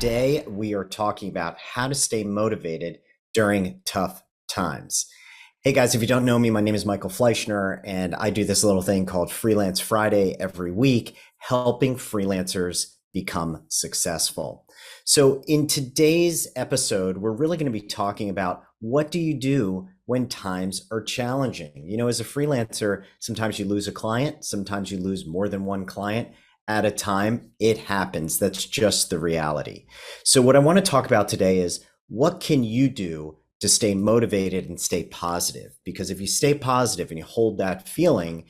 Today, we are talking about how to stay motivated during tough times. Hey guys, if you don't know me, my name is Michael Fleischner, and I do this little thing called Freelance Friday every week, helping freelancers become successful. So, in today's episode, we're really going to be talking about what do you do when times are challenging? You know, as a freelancer, sometimes you lose a client, sometimes you lose more than one client at a time. It happens. That's just the reality. So, what I want to talk about today is what can you do to stay motivated and stay positive? Because if you stay positive and you hold that feeling,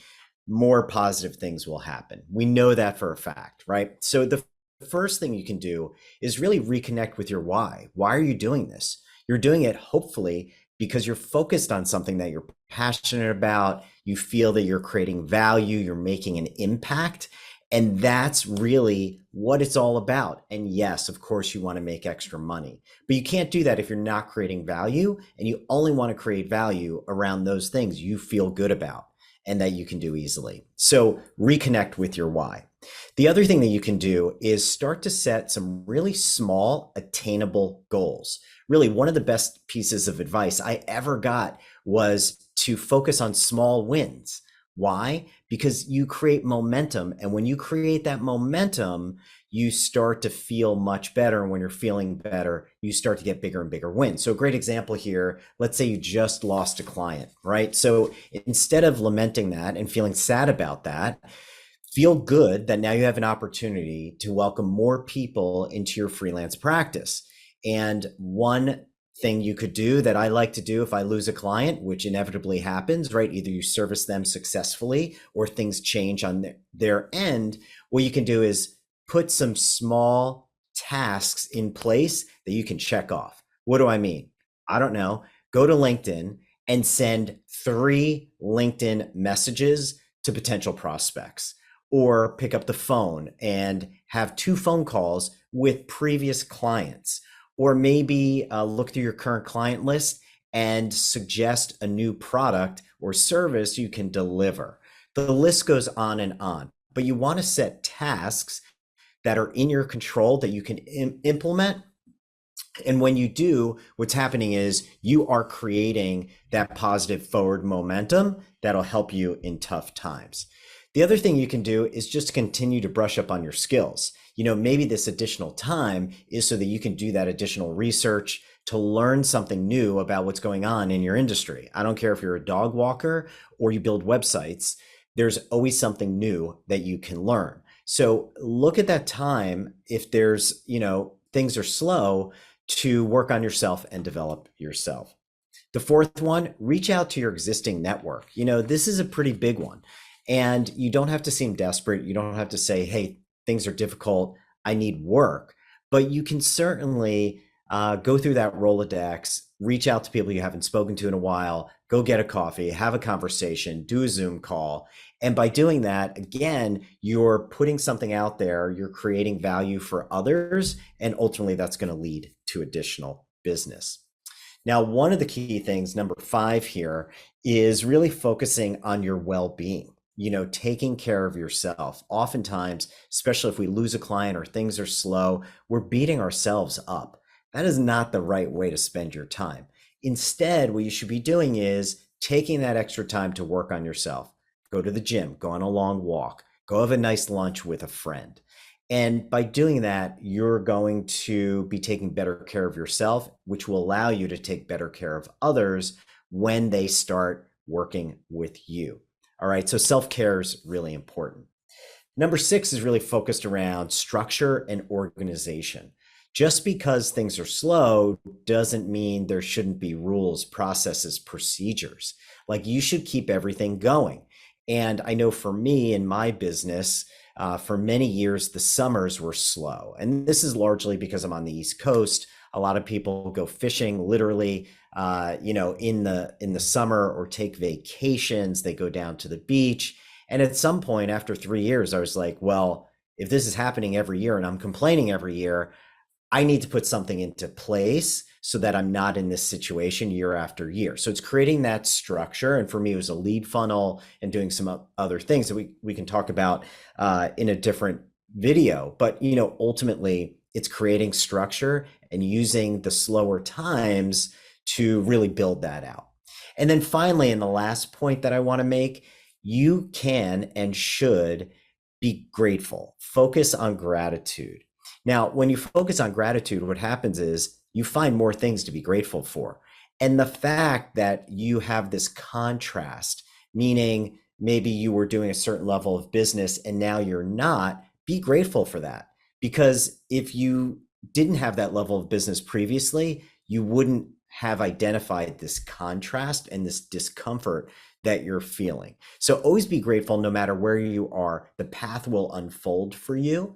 more positive things will happen. We know that for a fact, right? So, the first thing you can do is really reconnect with your why. Why are you doing this? You're doing it hopefully because you're focused on something that you're passionate about. You feel that you're creating value, you're making an impact. And that's really what it's all about. And yes, of course, you want to make extra money, but you can't do that if you're not creating value, and you only want to create value around those things you feel good about and that you can do easily. So reconnect with your why. The other thing that you can do is start to set some really small, attainable goals. Really, one of the best pieces of advice I ever got was to focus on small wins. Why? Because you create momentum. And when you create that momentum, you start to feel much better. And when you're feeling better, you start to get bigger and bigger wins. So a great example here, let's say you just lost a client, right? So instead of lamenting that and feeling sad about that, feel good that now you have an opportunity to welcome more people into your freelance practice. And one thing you could do that I like to do if I lose a client, which inevitably happens, right? Either you service them successfully or things change on their end. What you can do is put some small tasks in place that you can check off. What do I mean? I don't know. Go to LinkedIn and send 3 LinkedIn messages to potential prospects, or pick up the phone and have 2 phone calls with previous clients, or maybe look through your current client list and suggest a new product or service you can deliver. The list goes on, but you want to set tasks that are in your control that you can implement. And when you do, what's happening is you are creating that positive forward momentum that'll help you in tough times. The other thing you can do is just continue to brush up on your skills. You know, maybe this additional time is so that you can do that additional research to learn something new about what's going on in your industry. I don't care if you're a dog walker or you build websites, there's always something new that you can learn. So look at that time if there's, things are slow, to work on yourself and develop yourself. The fourth one, reach out to your existing network. This is a pretty big one. And you don't have to seem desperate. You don't have to say, hey, things are difficult, I need work. But you can certainly go through that Rolodex, reach out to people you haven't spoken to in a while, go get a coffee, have a conversation, do a Zoom call. And by doing that, again, you're putting something out there, you're creating value for others, and ultimately that's going to lead to additional business. Now, one of the key things, number 5 here, is really focusing on your well-being. Taking care of yourself. Oftentimes, especially if we lose a client or things are slow, we're beating ourselves up. That is not the right way to spend your time. Instead, what you should be doing is taking that extra time to work on yourself. Go to the gym, go on a long walk, go have a nice lunch with a friend. And by doing that, you're going to be taking better care of yourself, which will allow you to take better care of others when they start working with you. All right, so self-care is really important. Number 6 is really focused around structure and organization. Just because things are slow doesn't mean there shouldn't be rules, processes, procedures. Like, you should keep everything going. And I know for me in my business, for many years, the summers were slow. And this is largely because I'm on the East Coast. A lot of people go fishing literally, in the summer, or take vacations. They go down to the beach. And at some point after 3 years, I was like, well, if this is happening every year and I'm complaining every year, I need to put something into place so that I'm not in this situation year after year. So it's creating that structure. And for me, it was a lead funnel and doing some other things that we can talk about in a different video. But, ultimately, it's creating structure and using the slower times to really build that out. And then finally, and the last point that I want to make, you can and should be grateful. Focus on gratitude. Now, when you focus on gratitude, what happens is you find more things to be grateful for. And the fact that you have this contrast, meaning maybe you were doing a certain level of business and now you're not, be grateful for that. Because if you didn't have that level of business previously, you wouldn't have identified this contrast and this discomfort that you're feeling. So always be grateful no matter where you are. The path will unfold for you.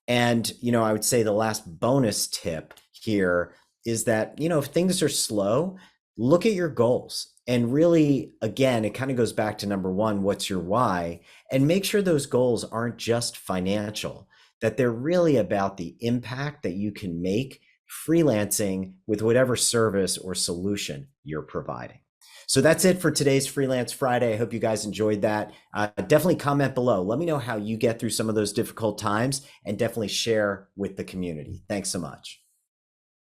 And, I would say the last bonus tip here is that, if things are slow, look at your goals. And really, again, it kind of goes back to number one, what's your why? And make sure those goals aren't just financial, that they're really about the impact that you can make freelancing with whatever service or solution you're providing. So that's it for today's Freelance Friday. I hope you guys enjoyed that. Definitely comment below. Let me know how you get through some of those difficult times and definitely share with the community. Thanks so much.